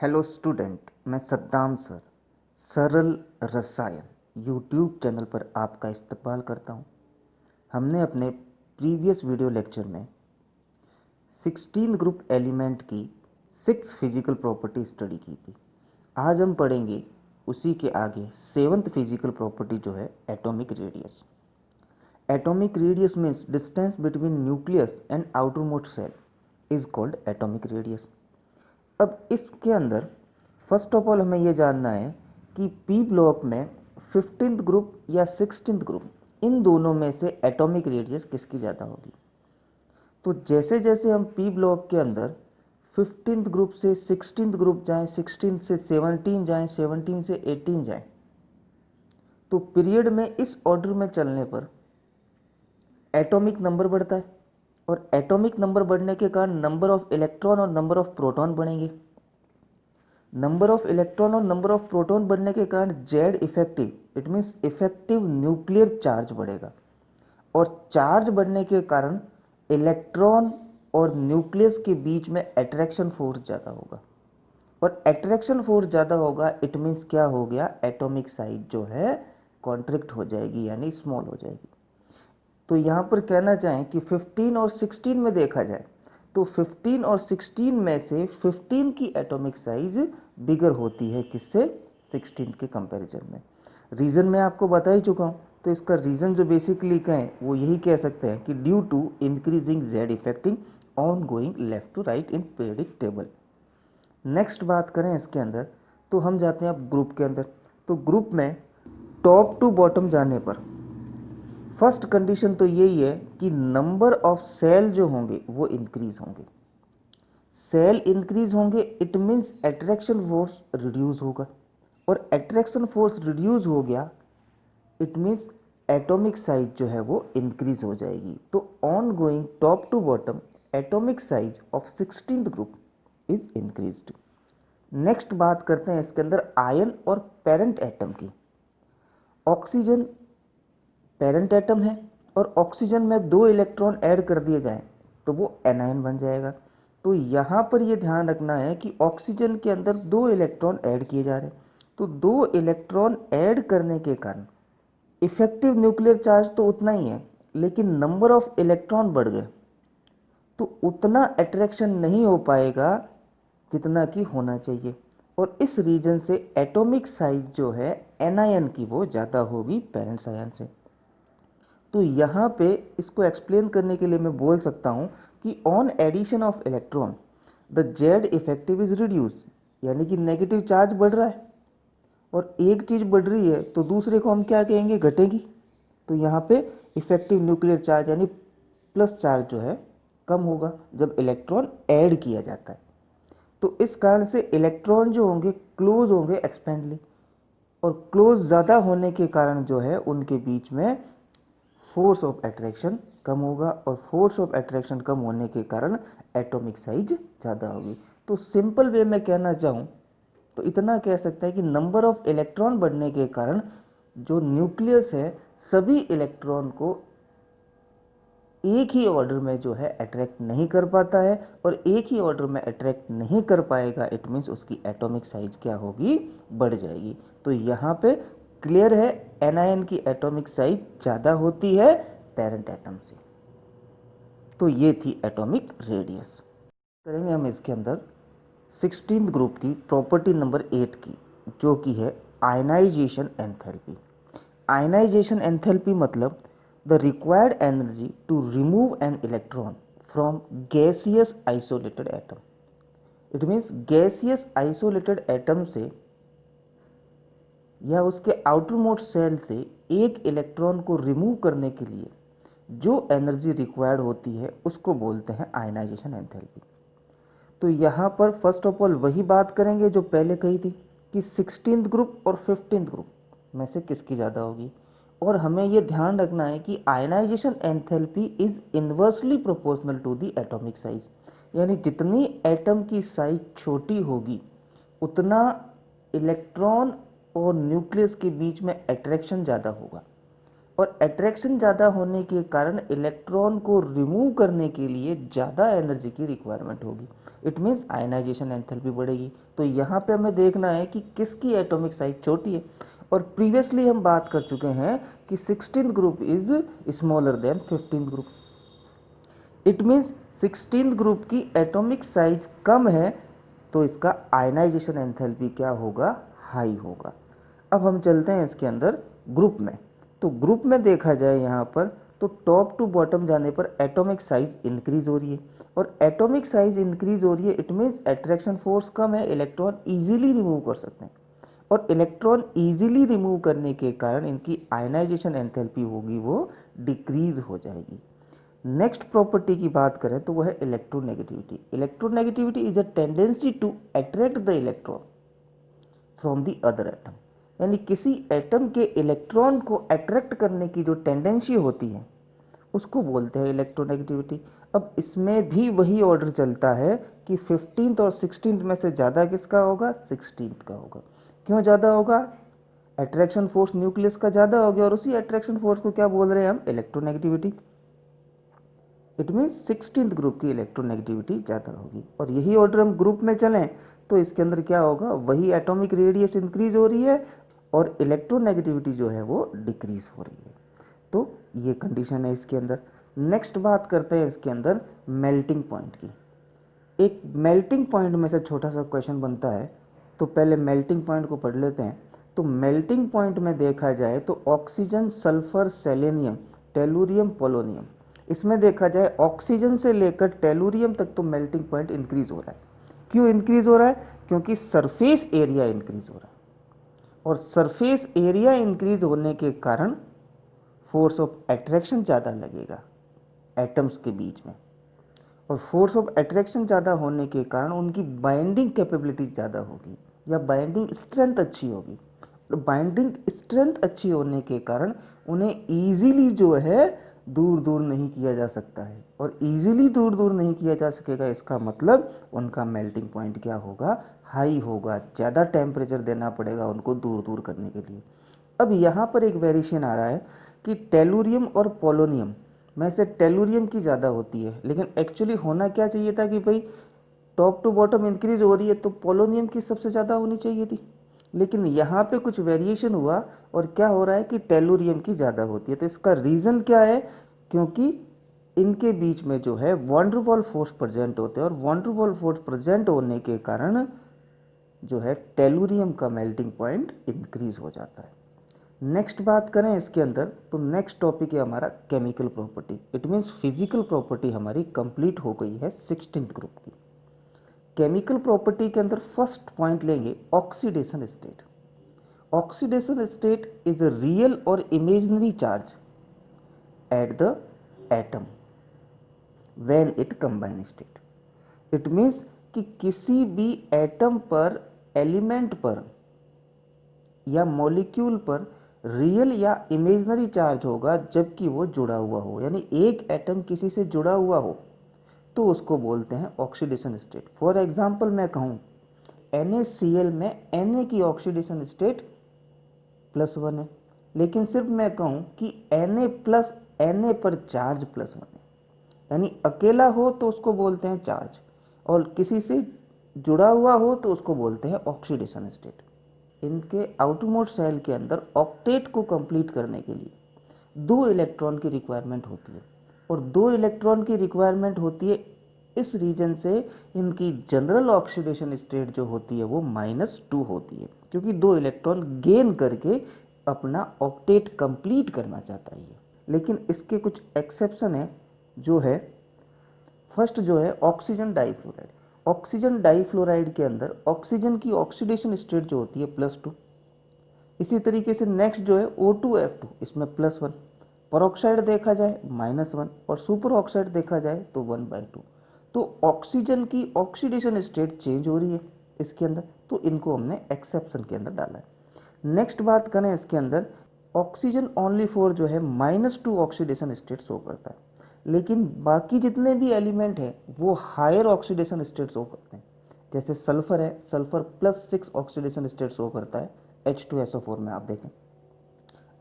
Hello student, मैं Saddam sir सरल रसायन यूट्यूब चैनल पर आपका इस्तकबाल करता हूँ। हमने अपने प्रीवियस वीडियो लेक्चर में 16 ग्रुप एलिमेंट की 6 फिजिकल प्रॉपर्टी स्टडी की थी। आज हम पढ़ेंगे उसी के आगे 7th फिजिकल प्रॉपर्टी जो है atomic radius. Atomic radius means distance between nucleus and outermost shell is called atomic radius. अब इसके अंदर फर्स्ट ऑफ ऑल हमें यह जानना है कि पी ब्लॉक में 15th ग्रुप या 16th ग्रुप, इन दोनों में से एटॉमिक रेडियस किसकी ज़्यादा होगी। तो जैसे जैसे हम पी ब्लॉक के अंदर 15th ग्रुप से 16th ग्रुप जाएं, 16 से 17 जाएं, 17 से 18 जाएं, तो पीरियड में इस ऑर्डर में चलने पर एटॉमिक नंबर बढ़ता है और एटॉमिक नंबर बढ़ने के कारण नंबर ऑफ इलेक्ट्रॉन और नंबर ऑफ प्रोटॉन बढ़ेंगे। नंबर ऑफ इलेक्ट्रॉन और नंबर ऑफ प्रोटॉन बढ़ने के कारण Z effective, it means effective nuclear charge बढ़ेगा और चार्ज बढ़ने के कारण इलेक्ट्रॉन और न्यूक्लियस के बीच में अट्रैक्शन फोर्स ज़्यादा होगा और अट्रैक्शन फोर्स ज़्यादा होगा, इट मीन्स क्या हो गया, एटॉमिक साइज जो है कॉन्ट्रैक्ट हो जाएगी यानी स्मॉल हो जाएगी। तो यहाँ पर कहना चाहें कि 15 और 16 में देखा जाए तो 15 और 16 में से 15 की एटॉमिक साइज बिगर होती है किससे, 16 के कंपैरिजन में। रीज़न मैं आपको बता ही चुका हूँ, तो इसका रीज़न जो बेसिकली कहें वो यही कह सकते हैं कि due to increasing Z effecting on going left to right in periodic table. Next बात करें इसके अंदर तो हम जाते हैं अब ग्रुप के अंदर। तो ग्रुप में टॉप टू बॉटम जाने पर फर्स्ट कंडीशन तो यही है कि नंबर ऑफ सेल जो होंगे वो इंक्रीज होंगे। सेल इंक्रीज होंगे it means attraction force reduce होगा और अट्रैक्शन फोर्स रिड्यूस हो गया इट मीन्स एटॉमिक साइज जो है वो इंक्रीज हो जाएगी। तो on going top to bottom atomic size of 16th group is increased. Next बात करते हैं इसके अंदर आयन और पेरेंट एटम की। ऑक्सीजन पेरेंट एटम है और ऑक्सीजन में 2 इलेक्ट्रॉन ऐड कर दिए जाएं तो वो एनायन बन जाएगा। तो यहाँ पर ये ध्यान रखना है कि ऑक्सीजन के अंदर 2 इलेक्ट्रॉन ऐड किए जा रहे हैं, तो 2 इलेक्ट्रॉन ऐड करने के कारण इफेक्टिव न्यूक्लियर चार्ज तो उतना ही है लेकिन नंबर ऑफ इलेक्ट्रॉन बढ़ गए तो उतना अट्रैक्शन नहीं हो पाएगा जितना कि होना चाहिए और इस रीजन से एटॉमिक साइज जो है एनायन की वो ज़्यादा होगी पेरेंट्स आयन से। तो यहाँ पे इसको एक्सप्लेन करने के लिए मैं बोल सकता हूँ कि on addition of electron the Z effective is reduce, यानी कि नेगेटिव चार्ज बढ़ रहा है और एक चीज़ बढ़ रही है तो दूसरे को हम क्या कहेंगे, घटेगी। तो यहाँ पे इफेक्टिव न्यूक्लियर चार्ज यानी प्लस चार्ज जो है कम होगा जब इलेक्ट्रॉन ऐड किया जाता है। तो इस कारण से इलेक्ट्रॉन जो होंगे क्लोज होंगे एक्सपेंडली और क्लोज ज़्यादा होने के कारण जो है उनके बीच में फोर्स ऑफ अट्रैक्शन कम होगा और फोर्स ऑफ अट्रैक्शन कम होने के कारण एटॉमिक साइज ज़्यादा होगी। तो सिंपल वे में कहना चाहूँ तो इतना कह सकते हैं कि नंबर ऑफ इलेक्ट्रॉन बढ़ने के कारण जो न्यूक्लियस है सभी इलेक्ट्रॉन को एक ही ऑर्डर में जो है अट्रैक्ट नहीं कर पाता है और एक ही ऑर्डर में अट्रैक्ट नहीं कर पाएगा इट मीन्स उसकी एटॉमिक साइज क्या होगी, बढ़ जाएगी। तो यहाँ पे क्लियर है एनायन की एटॉमिक साइज ज़्यादा होती है पेरेंट एटम से। तो ये थी एटॉमिक रेडियस। करेंगे हम इसके अंदर 16th ग्रुप की प्रॉपर्टी नंबर 8 की, जो कि है आयनाइजेशन एंथैल्पी। आयनाइजेशन एंथैल्पी मतलब the required energy to remove an electron from gaseous isolated atom. It means gaseous isolated atom से या उसके आउटर मोस्ट सेल से एक इलेक्ट्रॉन को रिमूव करने के लिए जो एनर्जी रिक्वायर्ड होती है उसको बोलते हैं आयनाइजेशन एंथैल्पी। तो यहाँ पर फर्स्ट ऑफ ऑल वही बात करेंगे जो पहले कही थी कि 16th ग्रुप और 15th ग्रुप में से किसकी ज़्यादा होगी और हमें ये ध्यान रखना है कि ionization enthalpy is inversely proportional to the atomic size, यानी जितनी एटम की साइज छोटी होगी उतना इलेक्ट्रॉन और न्यूक्लियस के बीच में अट्रैक्शन ज़्यादा होगा और अट्रैक्शन ज़्यादा होने के कारण इलेक्ट्रॉन को रिमूव करने के लिए ज़्यादा एनर्जी की रिक्वायरमेंट होगी। इट मीन्स आयनाइजेशन एंथैल्पी बढ़ेगी। तो यहाँ पे हमें देखना है कि किसकी एटॉमिक साइज छोटी है, और प्रीवियसली हम बात कर चुके हैं कि 16th group is smaller than 15th group. It means 16th group की एटॉमिक साइज कम है, तो इसका आयनाइजेशन एंथैल्पी क्या होगा, हाई होगा। अब हम चलते हैं इसके अंदर ग्रुप में। तो ग्रुप में देखा जाए यहाँ पर, तो टॉप टू बॉटम जाने पर एटॉमिक साइज इंक्रीज हो रही है, और एटॉमिक साइज इंक्रीज हो रही है, इट मीन्स अट्रैक्शन फोर्स कम है, इलेक्ट्रॉन इजीली रिमूव कर सकते हैं, और इलेक्ट्रॉन इजीली रिमूव करने के कारण इनकी आयनाइजेशन एंथैल्पी होगी वो डिक्रीज हो जाएगी। नेक्स्ट प्रॉपर्टी की बात करें तो वो है electronegativity. Electronegativity is a tendency to attract the electron from the other atom, यानी किसी एटम के इलेक्ट्रॉन को अट्रैक्ट करने की जो टेंडेंसी होती है उसको बोलते हैं इलेक्ट्रोनेगेटिविटी। अब इसमें भी वही ऑर्डर चलता है कि 15th और 16th में से ज़्यादा किसका होगा, 16th का होगा। क्यों ज़्यादा होगा, अट्रैक्शन फोर्स न्यूक्लियस का ज़्यादा हो गया, और उसी अट्रैक्शन फोर्स को क्या बोल रहे हैं हम, electronegativity. It means 16th group की इलेक्ट्रोनेगेटिविटी ज़्यादा होगी। और यही ऑर्डर हम ग्रुप में चलें तो इसके अंदर क्या होगा, वही एटॉमिक रेडियस इंक्रीज हो रही है और इलेक्ट्रोनेगेटिविटी जो है वो डिक्रीज हो रही है। तो ये कंडीशन है इसके अंदर। नेक्स्ट बात करते हैं इसके अंदर मेल्टिंग पॉइंट की। एक मेल्टिंग पॉइंट में से छोटा सा क्वेश्चन बनता है, तो पहले मेल्टिंग पॉइंट को पढ़ लेते हैं। तो मेल्टिंग पॉइंट में देखा जाए तो oxygen, sulphur, selenium, tellurium, polonium, इसमें देखा जाए ऑक्सीजन से लेकर टेलुरियम तक तो मेल्टिंग पॉइंट इंक्रीज हो रहा है। क्यों इंक्रीज हो रहा है, क्योंकि सरफेस एरिया इंक्रीज हो रहा है, और सरफेस एरिया इंक्रीज होने के कारण फोर्स ऑफ अट्रैक्शन ज़्यादा लगेगा एटम्स के बीच में, और फोर्स ऑफ अट्रैक्शन ज़्यादा होने के कारण उनकी बाइंडिंग कैपेबिलिटी ज़्यादा होगी या बाइंडिंग स्ट्रेंथ अच्छी होगी। बाइंडिंग स्ट्रेंथ अच्छी होने के कारण उन्हें ईजीली जो है दूर दूर नहीं किया जा सकता है, और ईजीली दूर दूर नहीं किया जा सकेगा, इसका मतलब उनका मेल्टिंग पॉइंट क्या होगा, हाई होगा, ज़्यादा टेम्परेचर देना पड़ेगा उनको दूर दूर करने के लिए। अब यहाँ पर एक वेरिएशन आ रहा है कि टेलुरियम और पोलोनियम में से टेलुरियम की ज़्यादा होती है, लेकिन एक्चुअली होना क्या चाहिए था कि भाई टॉप टू बॉटम इंक्रीज हो रही है तो पोलोनियम की सबसे ज़्यादा होनी चाहिए थी, लेकिन यहाँ पे कुछ वेरिएशन हुआ और क्या हो रहा है कि टेलुरियम की ज़्यादा होती है। तो इसका रीज़न क्या है, क्योंकि इनके बीच में जो है वॉन्डरवॉल फोर्स प्रेजेंट होते हैं, और वॉन्डरवॉल फोर्स प्रेजेंट होने के कारण जो है टेलुरियम का मेल्टिंग पॉइंट इंक्रीज हो जाता है। नेक्स्ट बात करें इसके अंदर, तो नेक्स्ट टॉपिक है हमारा chemical property. It means physical property हमारी कंप्लीट हो गई है 16th ग्रुप की। केमिकल प्रॉपर्टी के अंदर फर्स्ट पॉइंट लेंगे oxidation state. Oxidation state is a real और imaginary charge at the atom when it combine state. It means कि किसी भी एटम पर, एलिमेंट पर या मॉलिक्यूल पर रियल या इमेजिनरी चार्ज होगा जबकि वो जुड़ा हुआ हो, यानी एक एटम किसी से जुड़ा हुआ हो तो उसको बोलते हैं ऑक्सीडेशन स्टेट। फॉर एग्जांपल मैं कहूँ NaCl में Na की ऑक्सीडेशन स्टेट +1 है, लेकिन सिर्फ मैं कहूँ कि Na प्लस Na पर चार्ज +1 है, यानी अकेला हो तो उसको बोलते हैं चार्ज, और किसी से जुड़ा हुआ हो तो उसको बोलते हैं ऑक्सीडेशन स्टेट। इनके आउटरमोस्ट सेल के अंदर ऑक्टेट को कंप्लीट करने के लिए 2 इलेक्ट्रॉन की रिक्वायरमेंट होती है, और 2 इलेक्ट्रॉन की रिक्वायरमेंट होती है, इस रीजन से इनकी जनरल ऑक्सीडेशन स्टेट जो होती है वो -2 होती है, क्योंकि 2 इलेक्ट्रॉन गेन करके अपना ऑक्टेट कंप्लीट करना चाहता है। लेकिन इसके कुछ एक्सेप्शन है, जो है फर्स्ट जो है ऑक्सीजन डाइफ्लोराइड। ऑक्सीजन डाइफ्लोराइड के अंदर ऑक्सीजन की ऑक्सीडेशन स्टेट जो होती है +2। इसी तरीके से नेक्स्ट जो है O2F2, इसमें +1। परऑक्साइड देखा जाए -1, और सुपर ऑक्साइड देखा जाए तो 1/2। तो ऑक्सीजन की ऑक्सीडेशन स्टेट चेंज हो रही है इसके अंदर, तो इनको हमने एक्सेप्शन के अंदर डाला है। नेक्स्ट बात करें इसके अंदर, ऑक्सीजन ओनली फॉर जो है -2 ऑक्सीडेशन स्टेट शो करता है, लेकिन बाकी जितने भी एलिमेंट हैं वो हायर ऑक्सीडेशन स्टेट शो करते हैं। जैसे सल्फर है, सल्फर +6 ऑक्सीडेशन स्टेट शो करता है H2SO4 में, आप देखें।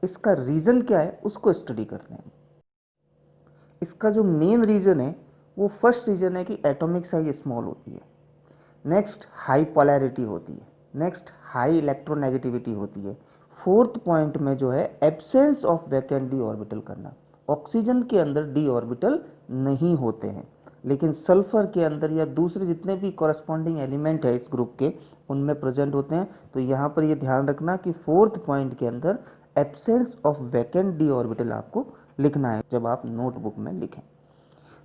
इसका रीज़न क्या है उसको स्टडी करते हैं। इसका जो मेन रीज़न है वो फर्स्ट रीज़न है कि एटॉमिक साइज स्मॉल होती है, नेक्स्ट हाई पोलैरिटी होती है, नेक्स्ट हाई इलेक्ट्रोनेगेटिविटी होती है। फोर्थ पॉइंट में जो है absence of vacant D orbital करना। ऑक्सीजन के अंदर डी ऑर्बिटल नहीं होते हैं, लेकिन सल्फर के अंदर या दूसरे जितने भी कॉरस्पॉन्डिंग एलिमेंट है इस ग्रुप के उनमें प्रेजेंट होते हैं। तो यहाँ पर ये ध्यान रखना कि फोर्थ पॉइंट के अंदर absence of vacant D orbital आपको लिखना है जब आप नोटबुक में लिखें।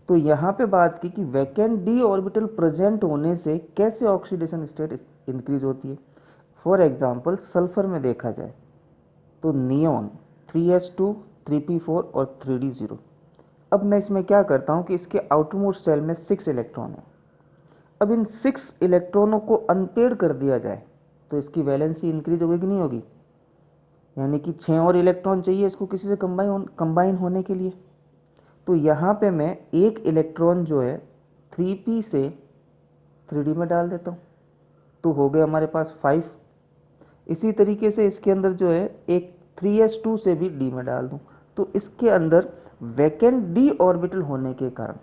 तो यहाँ पे बात की कि वैकेंट डी ऑर्बिटल प्रेजेंट होने से कैसे ऑक्सीडेशन स्टेट इंक्रीज होती है। फॉर एग्जांपल सल्फर में देखा जाए तो नियॉन 3s2 3p4 और 3d0। अब मैं इसमें क्या करता हूँ कि इसके आउटरमोस्ट शेल में 6 इलेक्ट्रॉन है। अब इन 6 इलेक्ट्रॉनों को अनपेड कर दिया जाए तो इसकी वैलेंसी इंक्रीज होगी कि नहीं होगी, यानी कि 6 और इलेक्ट्रॉन चाहिए इसको किसी से कंबाइन होने के लिए। तो यहाँ पे मैं एक इलेक्ट्रॉन जो है 3p से 3d में डाल देता हूँ, तो हो गए हमारे पास 5। इसी तरीके से इसके अंदर जो है एक 3s2 से भी d में डाल दूँ, तो इसके अंदर वैकेंट डी ऑर्बिटल होने के कारण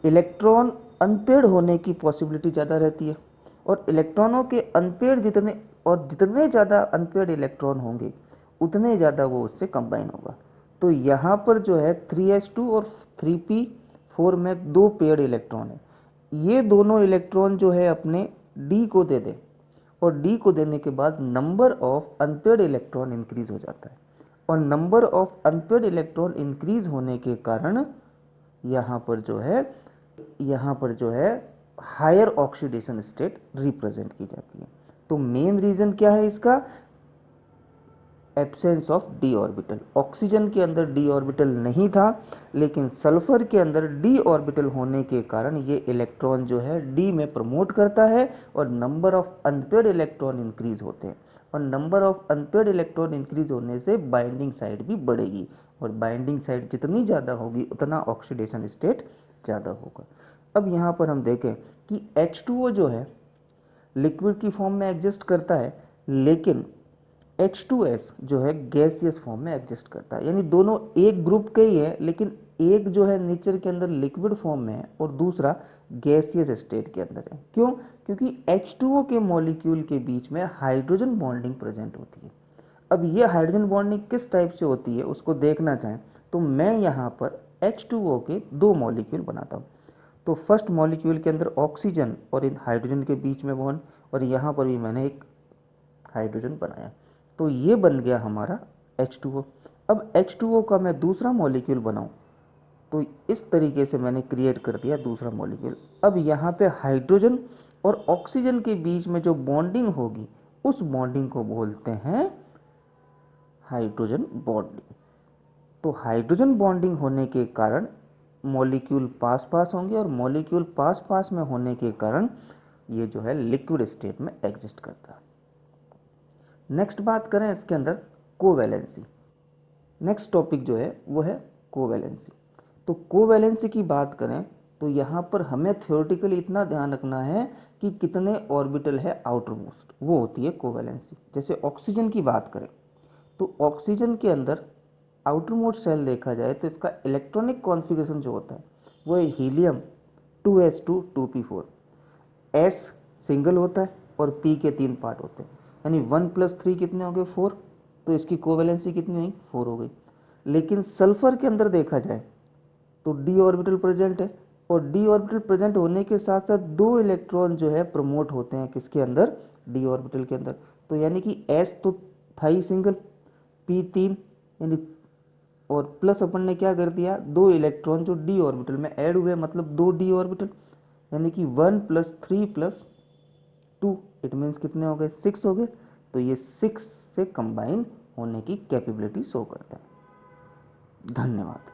इलेक्ट्रॉन अनपेड होने की पॉसिबिलिटी ज़्यादा रहती है। और इलेक्ट्रॉनों के अनपेड जितने ज़्यादा अनपेड इलेक्ट्रॉन होंगे उतने ज़्यादा वो उससे कंबाइन होगा। तो यहाँ पर जो है 3s2 और 3p4 में 2 पेड इलेक्ट्रॉन है। ये दोनों इलेक्ट्रॉन जो है अपने d को दे दे, और d को देने के बाद number of unpaired electron increase हो जाता है। और number of unpaired electron increase होने के कारण यहाँ पर जो है हायर ऑक्सीडेशन स्टेट रिप्रेजेंट की जाती है। तो मेन रीजन क्या है इसका, absence of D orbital. Oxygen के अंदर डी ऑर्बिटल नहीं था, लेकिन सल्फर के अंदर डी ऑर्बिटल होने के कारण ये इलेक्ट्रॉन जो है डी में प्रमोट करता है और number of unpaired electron increase होते हैं। और number of unpaired electron increase होने से बाइंडिंग साइड भी बढ़ेगी, और बाइंडिंग साइड जितनी ज़्यादा होगी उतना ऑक्सीडेशन स्टेट ज़्यादा होगा। अब यहाँ पर हम देखें कि H2O जो है लिक्विड की फॉर्म में एग्जिस्ट करता है, लेकिन H2S जो है गैसियस फॉर्म में एग्जिस्ट करता है। यानी दोनों एक ग्रुप के ही है, लेकिन एक जो है नेचर के अंदर लिक्विड फॉर्म में है और दूसरा गैसियस स्टेट के अंदर है। क्यों? क्योंकि H2O के मॉलिक्यूल के बीच में हाइड्रोजन बॉन्डिंग प्रेजेंट होती है। अब ये हाइड्रोजन बॉन्डिंग किस टाइप से होती है उसको देखना चाहें तो मैं यहाँ पर H2O के 2 मॉलिक्यूल बनाता हूँ। तो फर्स्ट मॉलिक्यूल के अंदर ऑक्सीजन और इन हाइड्रोजन के बीच में बॉन्ड, और यहाँ पर भी मैंने एक हाइड्रोजन बनाया, तो ये बन गया हमारा H2O। अब H2O का मैं दूसरा मॉलिक्यूल बनाऊं तो इस तरीके से मैंने क्रिएट कर दिया दूसरा मॉलिक्यूल। अब यहाँ पे हाइड्रोजन और ऑक्सीजन के बीच में जो बॉन्डिंग होगी उस बॉन्डिंग को बोलते हैं हाइड्रोजन बॉन्डिंग। तो हाइड्रोजन बॉन्डिंग होने के कारण मॉलिक्यूल पास पास होंगे, और मॉलिक्यूल पास पास में होने के कारण ये जो है लिक्विड स्टेट में एग्जिस्ट करता है। नेक्स्ट बात करें इसके अंदर कोवैलेंसी। नेक्स्ट टॉपिक जो है वो है कोवैलेंसी। तो कोवैलेंसी की बात करें तो यहाँ पर हमें थ्योरेटिकली इतना ध्यान रखना है कि कितने ऑर्बिटल है आउटर मोस्ट, वो होती है कोवैलेंसी। जैसे ऑक्सीजन की बात करें तो ऑक्सीजन के अंदर आउटर मोस्ट शेल देखा जाए तो इसका इलेक्ट्रॉनिक कॉन्फ़िगरेशन जो होता है वो है helium 2s2 2p4। S single होता है और P के 3 पार्ट होते हैं, यानी 1 + 3 कितने हो गए 4। तो इसकी कोवैलेंसी कितनी हुई 4 हो गई। लेकिन सल्फर के अंदर देखा जाए तो d ऑर्बिटल प्रेजेंट है, और d ऑर्बिटल प्रेजेंट होने के साथ साथ 2 इलेक्ट्रॉन जो है प्रमोट होते हैं किसके अंदर, d ऑर्बिटल के अंदर। तो यानी कि S तो था ही सिंगल, P 3, यानी और प्लस अपन ने क्या कर दिया 2 इलेक्ट्रॉन जो d ऑर्बिटल में ऐड हुए, मतलब 2 d ऑर्बिटल, यानी कि 1 + 3 + 2 इट मीन्स कितने हो गए 6 हो गए। तो ये 6 से कंबाइन होने की कैपेबिलिटी शो करता है। धन्यवाद।